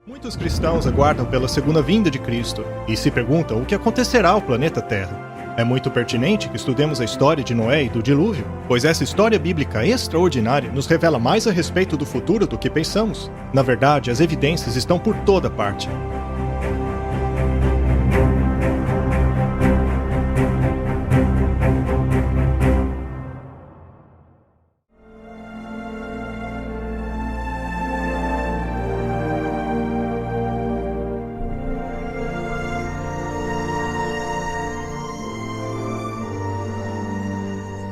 Muitos cristãos aguardam pela segunda vinda de Cristo e se perguntam o que acontecerá ao planeta Terra. É muito pertinente que estudemos a história de Noé e do dilúvio, pois essa história bíblica extraordinária nos revela mais a respeito do futuro do que pensamos. Na verdade, as evidências estão por toda parte.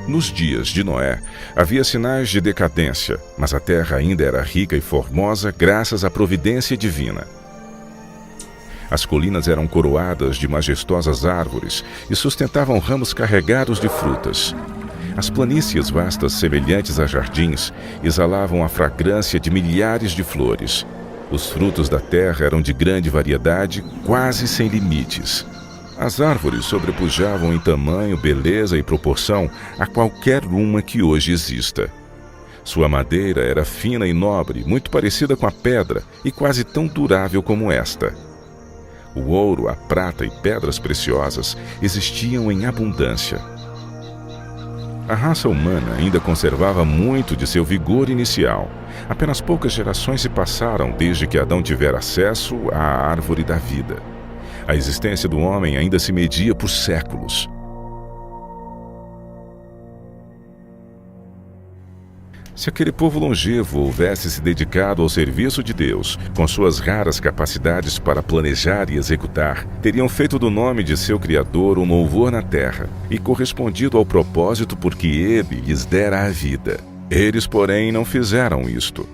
Nos dias de Noé, havia sinais de decadência, mas a terra ainda era rica e formosa graças à providência divina. As colinas eram coroadas de majestosas árvores e sustentavam ramos carregados de frutas. As planícies vastas, semelhantes a jardins, exalavam a fragrância de milhares de flores. Os frutos da terra eram de grande variedade, quase sem limites. As árvores sobrepujavam em tamanho, beleza e proporção a qualquer uma que hoje exista. Sua madeira era fina e nobre, muito parecida com a pedra e quase tão durável como esta. O ouro, a prata e pedras preciosas existiam em abundância. A raça humana ainda conservava muito de seu vigor inicial. Apenas poucas gerações se passaram desde que Adão tivera acesso à árvore da vida. A existência do homem ainda se media por séculos. Se aquele povo longevo houvesse se dedicado ao serviço de Deus, com suas raras capacidades para planejar e executar, teriam feito do nome de seu Criador um louvor na terra e correspondido ao propósito por que Ele lhes dera a vida. Eles, porém, não fizeram isto.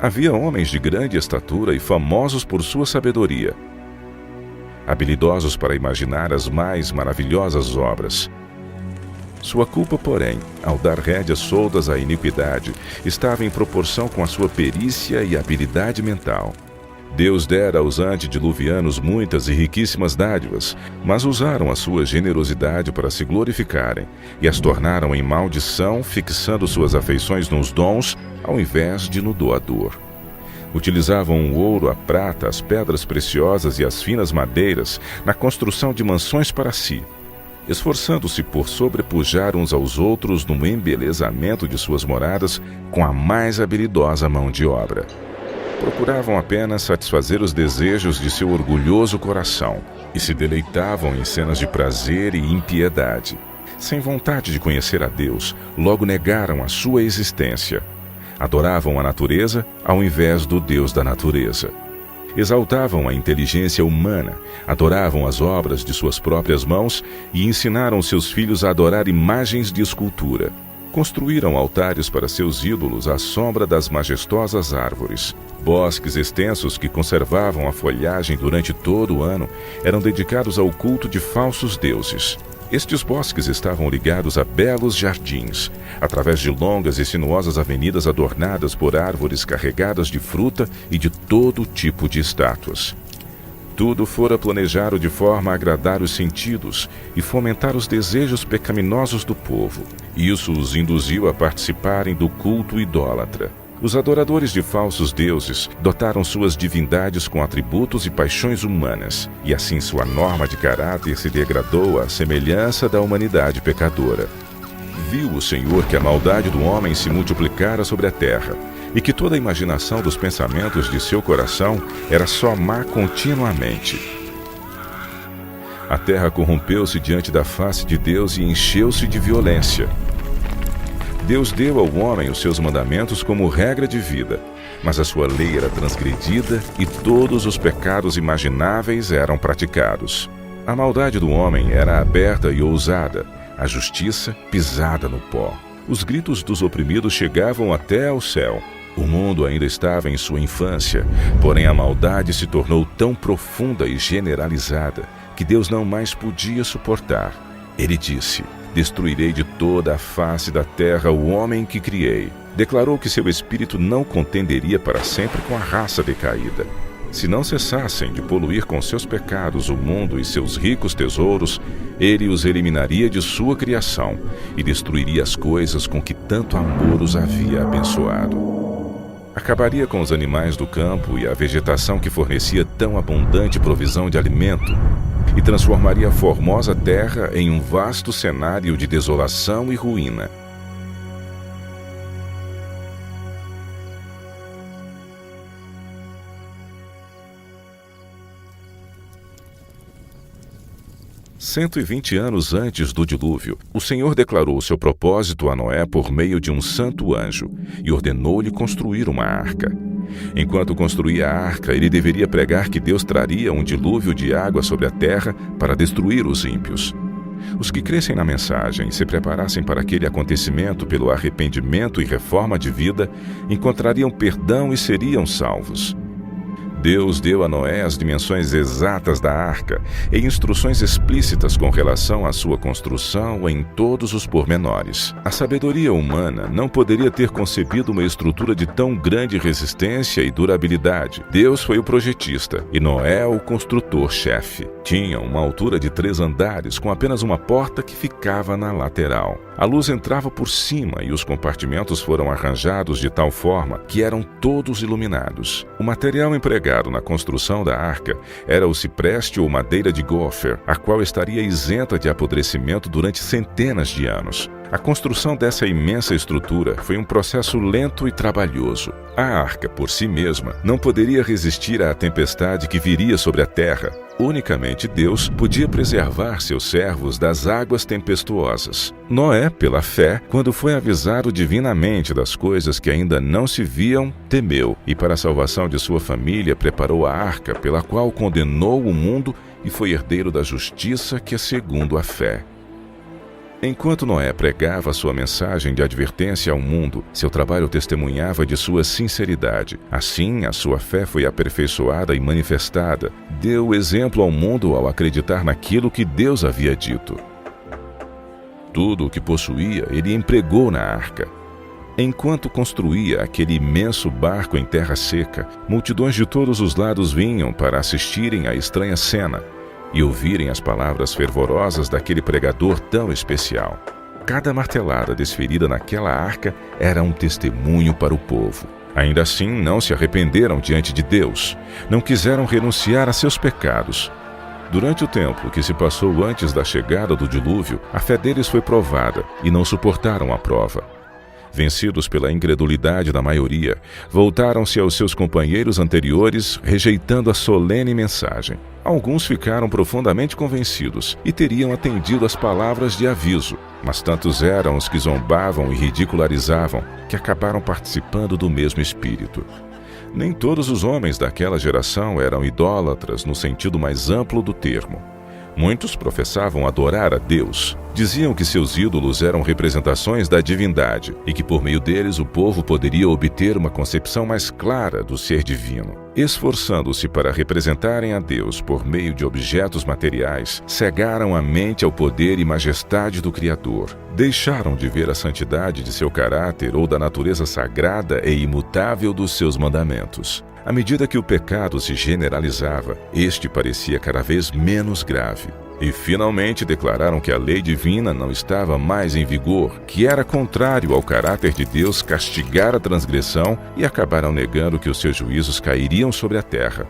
Havia homens de grande estatura e famosos por sua sabedoria, habilidosos para imaginar as mais maravilhosas obras. Sua culpa, porém, ao dar rédeas soltas à iniquidade, estava em proporção com a sua perícia e habilidade mental. Deus dera aos antediluvianos muitas e riquíssimas dádivas, mas usaram a sua generosidade para se glorificarem e as tornaram em maldição, fixando suas afeições nos dons ao invés de no doador. Utilizavam o ouro, a prata, as pedras preciosas e as finas madeiras na construção de mansões para si, esforçando-se por sobrepujar uns aos outros no embelezamento de suas moradas com a mais habilidosa mão de obra. Procuravam apenas satisfazer os desejos de seu orgulhoso coração e se deleitavam em cenas de prazer e impiedade. Sem vontade de conhecer a Deus, logo negaram a sua existência. Adoravam a natureza ao invés do Deus da natureza. Exaltavam a inteligência humana, adoravam as obras de suas próprias mãos e ensinaram seus filhos a adorar imagens de escultura. Construíram altares para seus ídolos à sombra das majestosas árvores. Bosques extensos que conservavam a folhagem durante todo o ano eram dedicados ao culto de falsos deuses. Estes bosques estavam ligados a belos jardins, através de longas e sinuosas avenidas adornadas por árvores carregadas de fruta e de todo tipo de estátuas. Tudo fora planejado de forma a agradar os sentidos e fomentar os desejos pecaminosos do povo. Isso os induziu a participarem do culto idólatra. Os adoradores de falsos deuses dotaram suas divindades com atributos e paixões humanas, e assim sua norma de caráter se degradou à semelhança da humanidade pecadora. Viu o Senhor que a maldade do homem se multiplicara sobre a terra, e que toda a imaginação dos pensamentos de seu coração era só má continuamente. A terra corrompeu-se diante da face de Deus e encheu-se de violência. Deus deu ao homem os seus mandamentos como regra de vida, mas a sua lei era transgredida e todos os pecados imagináveis eram praticados. A maldade do homem era aberta e ousada, a justiça pisada no pó. Os gritos dos oprimidos chegavam até ao céu. O mundo ainda estava em sua infância, porém a maldade se tornou tão profunda e generalizada que Deus não mais podia suportar. Ele disse: "Destruirei de toda a face da terra o homem que criei." Declarou que seu espírito não contenderia para sempre com a raça decaída. Se não cessassem de poluir com seus pecados o mundo e seus ricos tesouros, ele os eliminaria de sua criação e destruiria as coisas com que tanto amor os havia abençoado. Acabaria com os animais do campo e a vegetação que fornecia tão abundante provisão de alimento e transformaria a formosa terra em um vasto cenário de desolação e ruína. "120 anos antes do dilúvio, o Senhor declarou seu propósito a Noé por meio de um santo anjo e ordenou-lhe construir uma arca. Enquanto construía a arca, ele deveria pregar que Deus traria um dilúvio de água sobre a terra para destruir os ímpios. Os que crescem na mensagem e se preparassem para aquele acontecimento pelo arrependimento e reforma de vida, encontrariam perdão e seriam salvos. Deus deu a Noé as dimensões exatas da arca e instruções explícitas com relação à sua construção em todos os pormenores. A sabedoria humana não poderia ter concebido uma estrutura de tão grande resistência e durabilidade. Deus foi o projetista e Noé o construtor-chefe. Tinha uma altura de 3 andares com apenas uma porta que ficava na lateral. A luz entrava por cima e os compartimentos foram arranjados de tal forma que eram todos iluminados. O material empregado na construção da arca era o cipreste ou madeira de gopher, a qual estaria isenta de apodrecimento durante centenas de anos. A construção dessa imensa estrutura foi um processo lento e trabalhoso. A arca, por si mesma, não poderia resistir à tempestade que viria sobre a terra. Unicamente Deus podia preservar seus servos das águas tempestuosas. Noé, pela fé, quando foi avisado divinamente das coisas que ainda não se viam, temeu e, para a salvação de sua família, preparou a arca, pela qual condenou o mundo e foi herdeiro da justiça que é segundo a fé. Enquanto Noé pregava sua mensagem de advertência ao mundo, seu trabalho testemunhava de sua sinceridade. Assim, a sua fé foi aperfeiçoada e manifestada. Deu exemplo ao mundo ao acreditar naquilo que Deus havia dito. Tudo o que possuía, ele empregou na arca. Enquanto construía aquele imenso barco em terra seca, multidões de todos os lados vinham para assistirem à estranha cena e ouvirem as palavras fervorosas daquele pregador tão especial. Cada martelada desferida naquela arca era um testemunho para o povo. Ainda assim, não se arrependeram diante de Deus, não quiseram renunciar a seus pecados. Durante o tempo que se passou antes da chegada do dilúvio, a fé deles foi provada e não suportaram a prova. Vencidos pela incredulidade da maioria, voltaram-se aos seus companheiros anteriores, rejeitando a solene mensagem. Alguns ficaram profundamente convencidos e teriam atendido às palavras de aviso, mas tantos eram os que zombavam e ridicularizavam que acabaram participando do mesmo espírito. Nem todos os homens daquela geração eram idólatras no sentido mais amplo do termo. Muitos professavam adorar a Deus. Diziam que seus ídolos eram representações da divindade e que por meio deles o povo poderia obter uma concepção mais clara do ser divino. Esforçando-se para representarem a Deus por meio de objetos materiais, cegaram a mente ao poder e majestade do Criador. Deixaram de ver a santidade de seu caráter ou da natureza sagrada e imutável dos seus mandamentos. À medida que o pecado se generalizava, este parecia cada vez menos grave. E finalmente declararam que a lei divina não estava mais em vigor, que era contrário ao caráter de Deus castigar a transgressão, e acabaram negando que os seus juízos cairiam sobre a terra.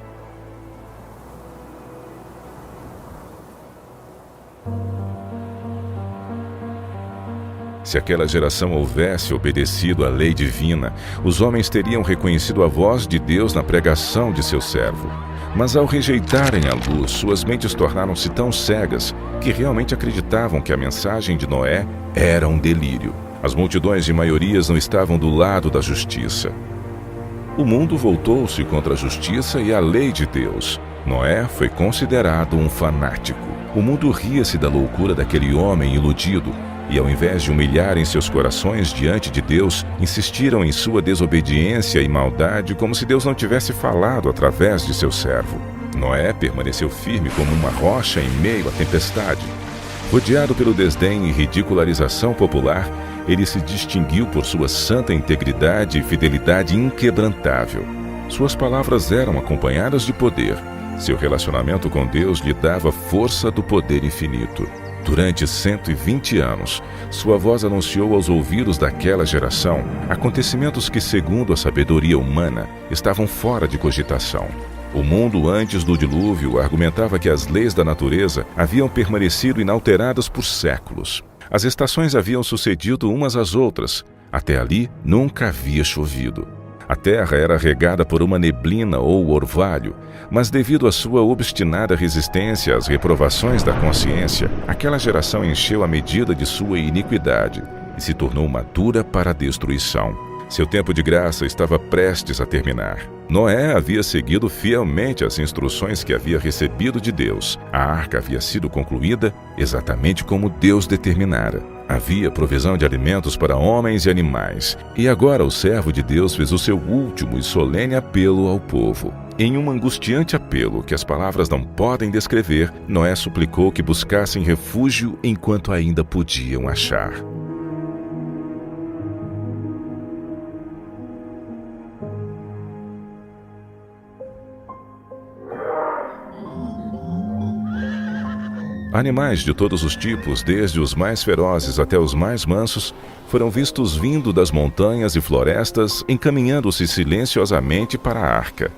Se aquela geração houvesse obedecido à lei divina, os homens teriam reconhecido a voz de Deus na pregação de seu servo. Mas ao rejeitarem a luz, suas mentes tornaram-se tão cegas que realmente acreditavam que a mensagem de Noé era um delírio. As multidões de maiorias não estavam do lado da justiça. O mundo voltou-se contra a justiça e a lei de Deus. Noé foi considerado um fanático. O mundo ria-se da loucura daquele homem iludido. E ao invés de humilharem seus corações diante de Deus, insistiram em sua desobediência e maldade como se Deus não tivesse falado através de seu servo. Noé permaneceu firme como uma rocha em meio à tempestade. Rodeado pelo desdém e ridicularização popular, ele se distinguiu por sua santa integridade e fidelidade inquebrantável. Suas palavras eram acompanhadas de poder. Seu relacionamento com Deus lhe dava força do poder infinito. Durante 120 anos, sua voz anunciou aos ouvidos daquela geração acontecimentos que, segundo a sabedoria humana, estavam fora de cogitação. O mundo antes do dilúvio argumentava que as leis da natureza haviam permanecido inalteradas por séculos. As estações haviam sucedido umas às outras. Até ali, nunca havia chovido. A terra era regada por uma neblina ou orvalho, mas devido à sua obstinada resistência às reprovações da consciência, aquela geração encheu a medida de sua iniquidade e se tornou madura para a destruição. Seu tempo de graça estava prestes a terminar. Noé havia seguido fielmente as instruções que havia recebido de Deus. A arca havia sido concluída exatamente como Deus determinara. Havia provisão de alimentos para homens e animais. E agora o servo de Deus fez o seu último e solene apelo ao povo. Em um angustiante apelo que as palavras não podem descrever, Noé suplicou que buscassem refúgio enquanto ainda podiam achar. Animais de todos os tipos, desde os mais ferozes até os mais mansos, foram vistos vindo das montanhas e florestas, encaminhando-se silenciosamente para a arca.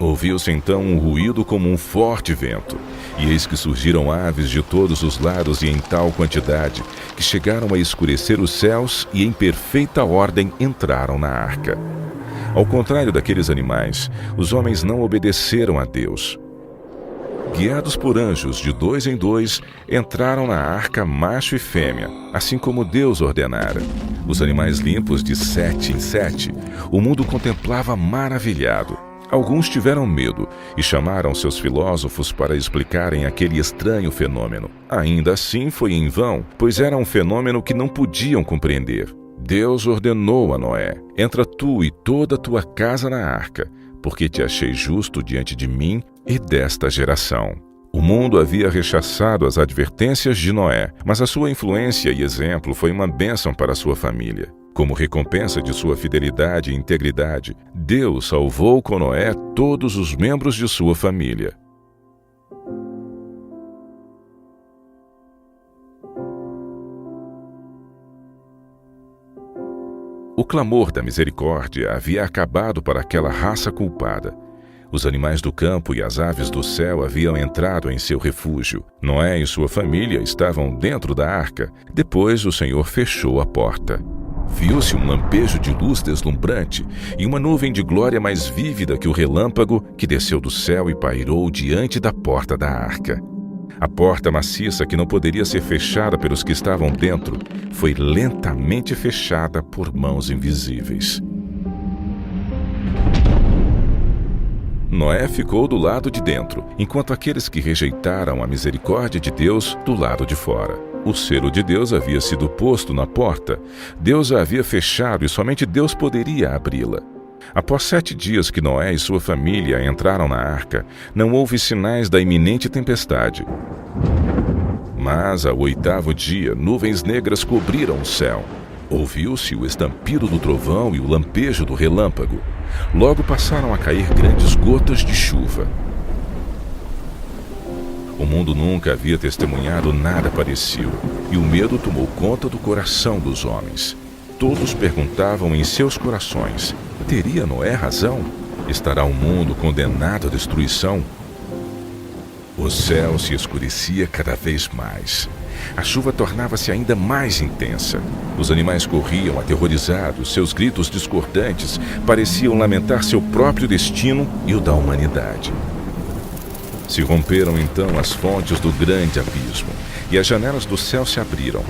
Ouviu-se então um ruído como um forte vento, e eis que surgiram aves de todos os lados e em tal quantidade, que chegaram a escurecer os céus e em perfeita ordem entraram na arca. Ao contrário daqueles animais, os homens não obedeceram a Deus. Guiados por anjos de 2 em 2, entraram na arca macho e fêmea, assim como Deus ordenara. Os animais limpos de 7 em 7, o mundo contemplava maravilhado. Alguns tiveram medo e chamaram seus filósofos para explicarem aquele estranho fenômeno. Ainda assim foi em vão, pois era um fenômeno que não podiam compreender. Deus ordenou a Noé: entra tu e toda a tua casa na arca, porque te achei justo diante de mim e desta geração. O mundo havia rechaçado as advertências de Noé, mas a sua influência e exemplo foi uma bênção para a sua família. Como recompensa de sua fidelidade e integridade, Deus salvou com Noé todos os membros de sua família. O clamor da misericórdia havia acabado para aquela raça culpada. Os animais do campo e as aves do céu haviam entrado em seu refúgio. Noé e sua família estavam dentro da arca. Depois o Senhor fechou a porta. Viu-se um lampejo de luz deslumbrante e uma nuvem de glória mais vívida que o relâmpago que desceu do céu e pairou diante da porta da arca. A porta maciça, que não poderia ser fechada pelos que estavam dentro, foi lentamente fechada por mãos invisíveis. Noé ficou do lado de dentro, enquanto aqueles que rejeitaram a misericórdia de Deus do lado de fora. O selo de Deus havia sido posto na porta. Deus a havia fechado e somente Deus poderia abri-la. Após 7 dias que Noé e sua família entraram na arca, não houve sinais da iminente tempestade. Mas, ao 8º dia, nuvens negras cobriram o céu. Ouviu-se o estampido do trovão e o lampejo do relâmpago. Logo passaram a cair grandes gotas de chuva. O mundo nunca havia testemunhado nada parecido, e o medo tomou conta do coração dos homens. Todos perguntavam em seus corações: teria Noé razão? Estará o mundo condenado à destruição? O céu se escurecia cada vez mais. A chuva tornava-se ainda mais intensa. Os animais corriam aterrorizados, seus gritos discordantes pareciam lamentar seu próprio destino e o da humanidade. Se romperam então as fontes do grande abismo, e as janelas do céu se abriram.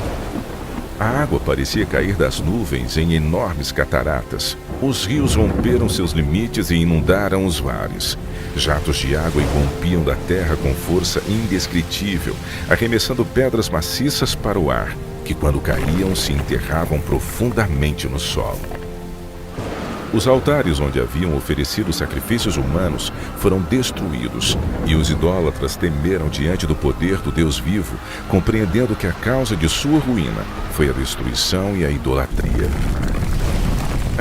A água parecia cair das nuvens em enormes cataratas. Os rios romperam seus limites e inundaram os vales. Jatos de água irrompiam da terra com força indescritível, arremessando pedras maciças para o ar, que quando caíam se enterravam profundamente no solo. Os altares onde haviam oferecido sacrifícios humanos foram destruídos, e os idólatras temeram diante do poder do Deus vivo, compreendendo que a causa de sua ruína foi a destruição e a idolatria.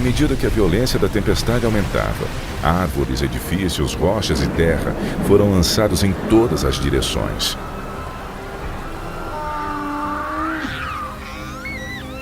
À medida que a violência da tempestade aumentava, árvores, edifícios, rochas e terra foram lançados em todas as direções.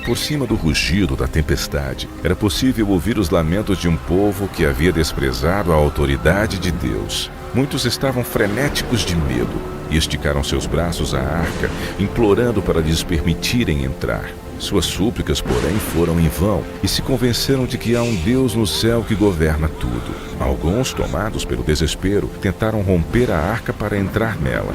Por cima do rugido da tempestade, era possível ouvir os lamentos de um povo que havia desprezado a autoridade de Deus. Muitos estavam frenéticos de medo e esticaram seus braços à arca, implorando para lhes permitirem entrar. Suas súplicas, porém, foram em vão e se convenceram de que há um Deus no céu que governa tudo. Alguns, tomados pelo desespero, tentaram romper a arca para entrar nela.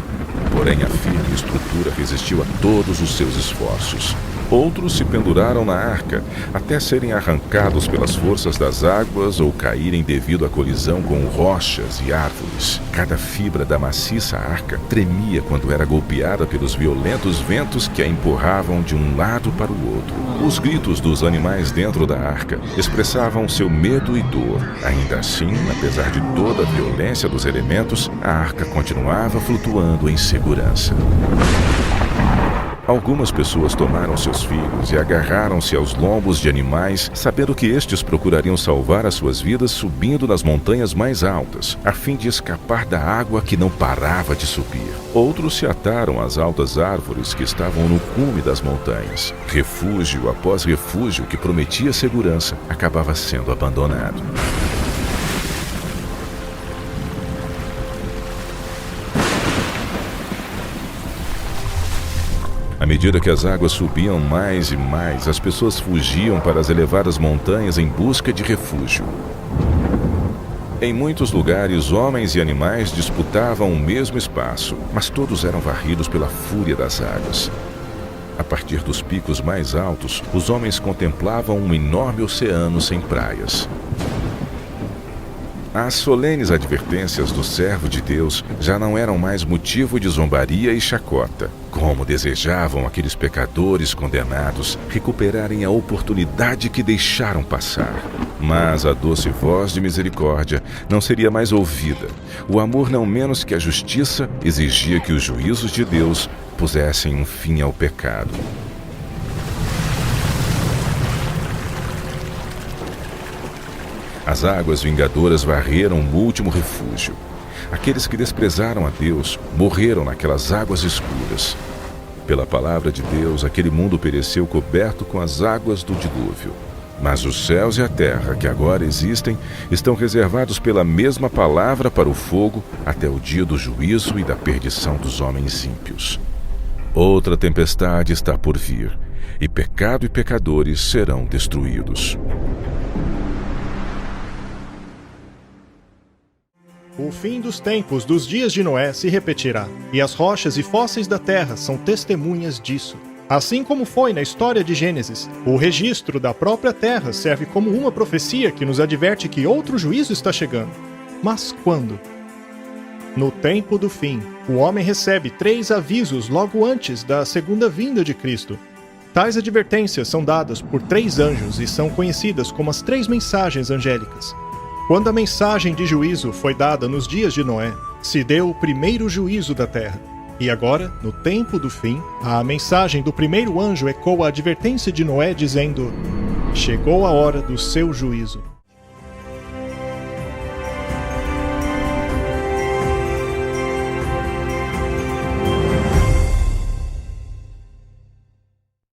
Porém, a firme estrutura resistiu a todos os seus esforços. Outros se penduraram na arca, até serem arrancados pelas forças das águas ou caírem devido à colisão com rochas e árvores. Cada fibra da maciça arca tremia quando era golpeada pelos violentos ventos que a empurravam de um lado para o outro. Os gritos dos animais dentro da arca expressavam seu medo e dor. Ainda assim, apesar de toda a violência dos elementos, a arca continuava flutuando em segurança. Algumas pessoas tomaram seus filhos e agarraram-se aos lombos de animais, sabendo que estes procurariam salvar as suas vidas subindo nas montanhas mais altas, a fim de escapar da água que não parava de subir. Outros se ataram às altas árvores que estavam no cume das montanhas. Refúgio após refúgio que prometia segurança acabava sendo abandonado. À medida que as águas subiam mais e mais, as pessoas fugiam para as elevadas montanhas em busca de refúgio. Em muitos lugares, homens e animais disputavam o mesmo espaço, mas todos eram varridos pela fúria das águas. A partir dos picos mais altos, os homens contemplavam um enorme oceano sem praias. As solenes advertências do servo de Deus já não eram mais motivo de zombaria e chacota. Como desejavam aqueles pecadores condenados recuperarem a oportunidade que deixaram passar. Mas a doce voz de misericórdia não seria mais ouvida. O amor, não menos que a justiça, exigia que os juízos de Deus pusessem um fim ao pecado. As águas vingadoras varreram o último refúgio. Aqueles que desprezaram a Deus morreram naquelas águas escuras. Pela palavra de Deus, aquele mundo pereceu coberto com as águas do dilúvio. Mas os céus e a terra, que agora existem, estão reservados pela mesma palavra para o fogo até o dia do juízo e da perdição dos homens ímpios. Outra tempestade está por vir, e pecado e pecadores serão destruídos. O fim dos tempos dos dias de Noé se repetirá, e as rochas e fósseis da terra são testemunhas disso. Assim como foi na história de Gênesis, o registro da própria terra serve como uma profecia que nos adverte que outro juízo está chegando. Mas quando? No tempo do fim, o homem recebe 3 avisos logo antes da segunda vinda de Cristo. Tais advertências são dadas por 3 anjos e são conhecidas como as 3 mensagens angélicas. Quando a mensagem de juízo foi dada nos dias de Noé, se deu o primeiro juízo da terra. E agora, no tempo do fim, a mensagem do primeiro anjo ecoa a advertência de Noé dizendo: chegou a hora do seu juízo.